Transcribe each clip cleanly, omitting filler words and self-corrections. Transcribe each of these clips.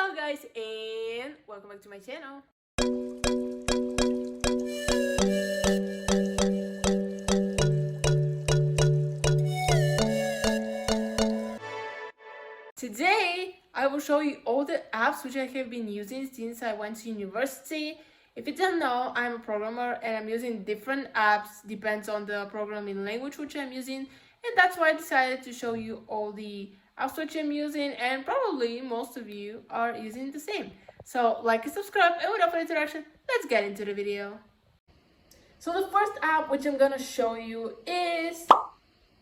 Hello guys and welcome back to my channel. Today I will show you all the apps which I have been using since I went to university. If you don't know, I'm a programmer and I'm using different apps, depends on the programming language which I'm using, and that's why I decided to show you all the apps which I'm using, and probably most of you are using the same. So like and subscribe, and without further introduction, let's get into the video. So the first app which I'm gonna show you is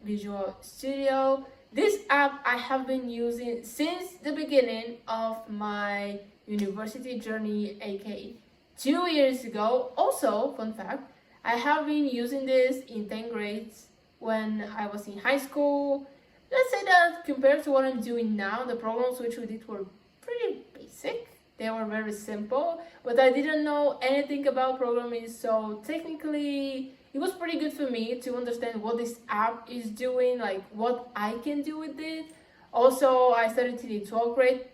Visual Studio. This app I have been using since the beginning of my university journey, aka 2 years ago. Also, fun fact, I have been using this in 10th grade when I was in high school. Let's say that compared to what I'm doing now, the programs which we did were pretty basic. They were very simple, but I didn't know anything about programming, so technically it was pretty good for me to understand what this app is doing, like what I can do with it. Also, I started in the 12th grade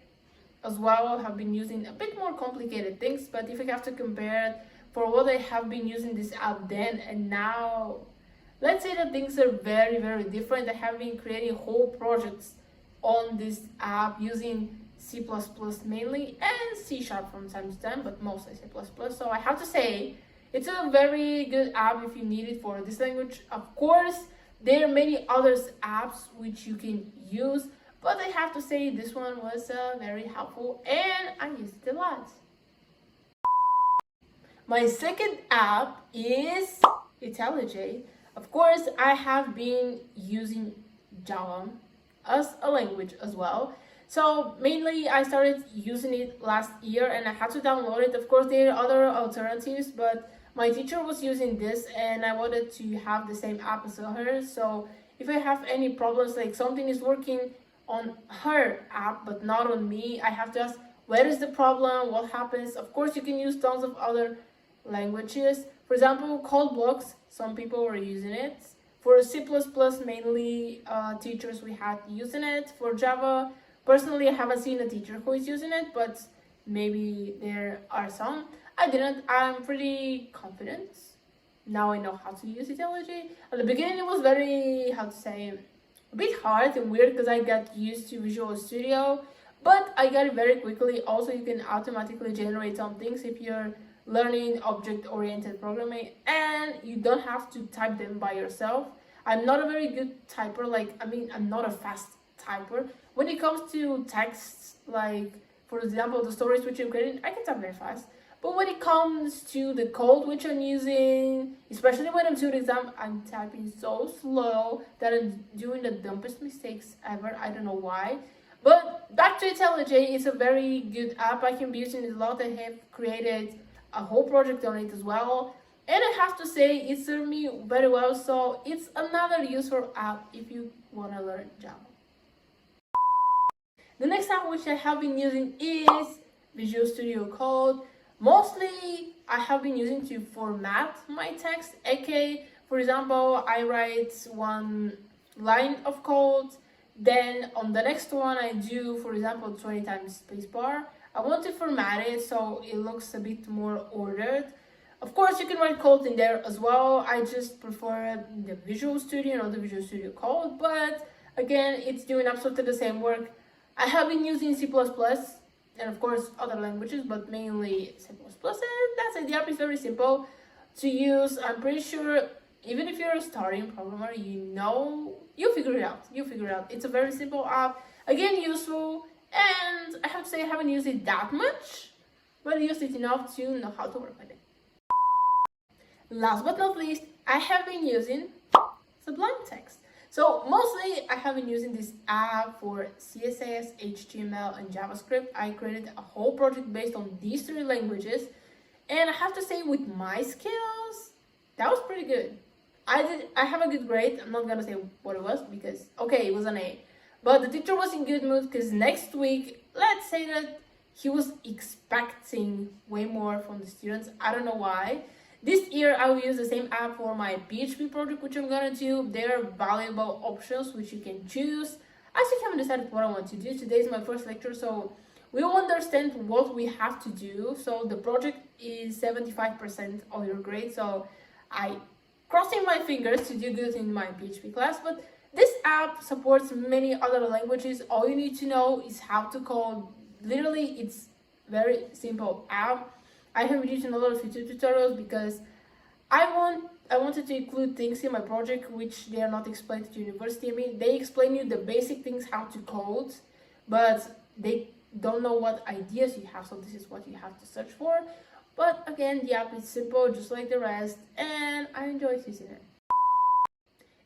as well, have been using a bit more complicated things, but if I have to compare it for what I have been using this app then and now, let's say that things are very different. I have been creating whole projects on this app using C++ mainly and C# from time to time, but mostly C++. So I have to say it's a very good app if you need it for this language. Of course, there are many other apps which you can use, but I have to say this one was very helpful and I used it a lot. My second app is IntelliJ. Of course, I have been using Java as a language as well. So mainly I started using it last year and I had to download it. Of course, there are other alternatives, but my teacher was using this and I wanted to have the same app as her. So if I have any problems, like something is working on her app but not on me, I have to ask, where is the problem, what happens? Of course, you can use tons of other languages. For example, code blocks, some people were using it. For C++, mainly teachers we had using it. For Java, personally, I haven't seen a teacher who is using it, but maybe there are some. I didn't. I'm pretty confident. Now I know how to use IntelliJ. At the beginning, it was very, how to say, a bit hard and weird because I got used to Visual Studio, but I got it very quickly. Also, you can automatically generate some things if you're learning object-oriented programming, and you don't have to type them by yourself. I'm not a very good typer. I'm not a fast typer. When it comes to texts, like for example the stories which I'm creating, I can type very fast. But when it comes to the code which I'm using, especially when I'm doing exam, I'm typing so slow that I'm doing the dumbest mistakes ever. I don't know why. But back to IntelliJ, it's a very good app. I can be using it a lot. I have created a whole project on it as well. And I have to say, it served me very well. So it's another useful app if you want to learn Java. The next app which I have been using is Visual Studio Code. Mostly, I have been using to format my text, aka, for example, I write one line of code, then on the next one I do, for example, 20 times spacebar. I want to format it so it looks a bit more ordered. Of course, you can write code in there as well. I just prefer the Visual Studio, not the Visual Studio Code, but again, it's doing absolutely the same work. I have been using C++, and of course other languages, but mainly C++, and that's it. The app is very simple to use. I'm pretty sure even if you're a starting programmer, you'll figure it out. It's a very simple app, again useful, and I have to say I haven't used it that much, but I used it enough to know how to work with it. Last but not least, I have been using Sublime Text. So mostly I have been using this app for CSS, HTML, and JavaScript. I created a whole project based on these three languages. And I have to say, with my skills, that was pretty good. I have a good grade. I'm not gonna say what it was because, okay, it was an A. But the teacher was in good mood because next week, let's say that he was expecting way more from the students. I don't know why. This year, I will use the same app for my PHP project, which I'm gonna do. There are valuable options which you can choose. I still haven't decided what I want to do. Today is my first lecture, so we will understand what we have to do. So the project is 75% of your grade, so I crossing my fingers to do good in my PHP class. But this app supports many other languages. All you need to know is how to code. Literally, it's very simple app. I have been using a lot of YouTube tutorials because I wanted to include things in my project which they are not explained at university. I mean, they explain you the basic things how to code, but they don't know what ideas you have, so this is what you have to search for. But again, the app is simple just like the rest, and I enjoy using it.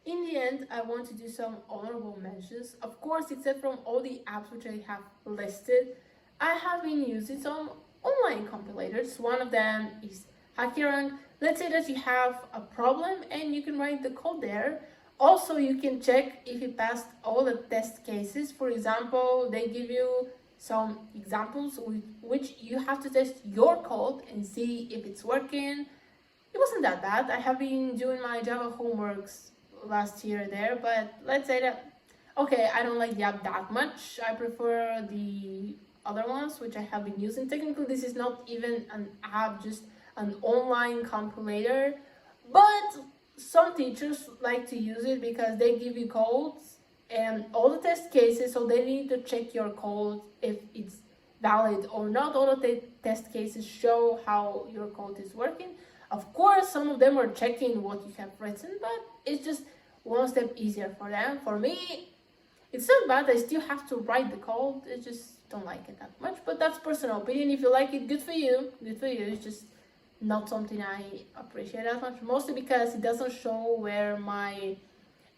In the end, I want to do some honorable mentions. Of course, except from all the apps which I have listed, I have been using some online compilators. One of them is Hackerrank. Let's say that you have a problem and you can write the code there. Also, you can check if you passed all the test cases. For example, they give you some examples with which you have to test your code and see if it's working. It wasn't that bad. I have been doing my Java homeworks last year there, but let's say that, okay, I don't like the app that much. I prefer the other ones which I have been using. Technically, this is not even an app, just an online compilator, but some teachers like to use it because they give you codes and all the test cases, so they need to check your code if it's valid or not. All the test cases show how your code is working. Of course, some of them are checking what you have written, but it's just one step easier for them. For me, it's not bad. I still have to write the code. I just don't like it that much, but that's personal opinion. If you like it, good for you. Good for you. It's just not something I appreciate that much, mostly because it doesn't show where my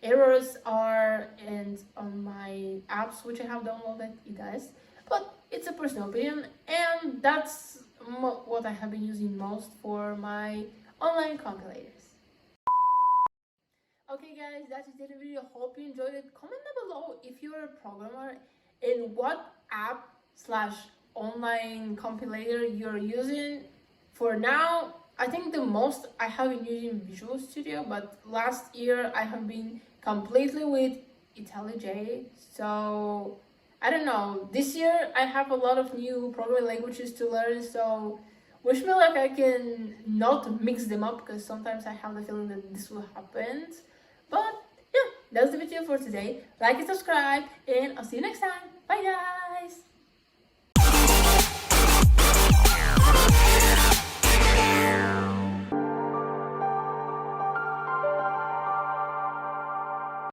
errors are, and on my apps which I have downloaded, it does. But it's a personal opinion, and that's what I have been using most for my online compilators. Okay guys, that's it for the video. Hope you enjoyed it. Comment down below if you're a programmer and what app slash online compilator you're using. For now, I think the most I have been using Visual Studio, but last year I have been completely with IntelliJ. So I don't know, this year I have a lot of new programming languages to learn, so wish me luck. I can not mix them up because sometimes I have the feeling that this will happen. But yeah, that's the video for today. Like and subscribe, and I'll see you next time. Bye guys!